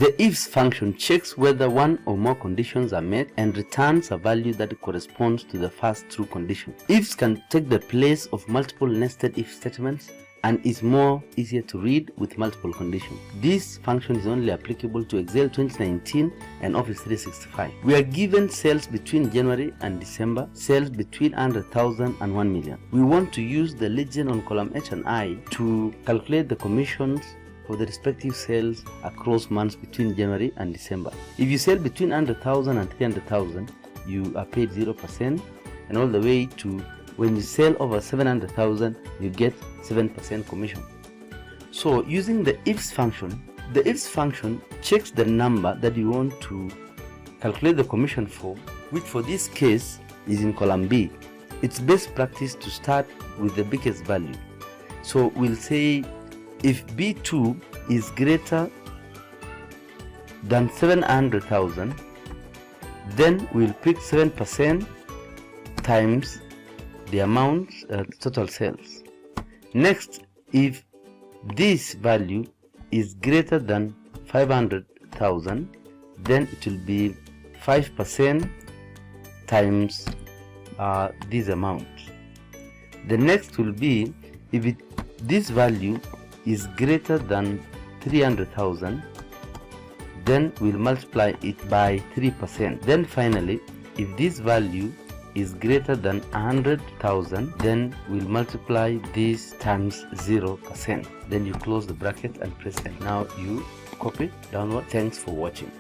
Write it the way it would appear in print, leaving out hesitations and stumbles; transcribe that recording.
The ifs function checks whether one or more conditions are met and returns a value that corresponds to the first true condition. Ifs can take the place of multiple nested if statements and is more easier to read with multiple conditions. This function is only applicable to Excel 2019 and Office 365. We are given sales between January and December, sales between 100,000 and 1 million. We want to use the legend on column H and I to calculate the commissions for the respective sales across months between January and December. If you sell between 100,000 and 300,000, you are paid 0%, and all the way to when you sell over 700,000, you get 7% commission. So using the ifs function, the ifs function checks the number that you want to calculate the commission for, which for this case is in column B. It's best practice to start with the biggest value. So we'll say if B2 is greater than 700,000, then we'll pick 7% times the amount total sales. Next, if this value is greater than 500,000, then it will be 5% times this amount. The next will be if this value is greater than 300,000, then we'll multiply it by 3%. Then finally, if this value is greater than 100,000, then we'll multiply this times 0%. Then you close the bracket and press enter. Now you copy downward. Thanks for watching.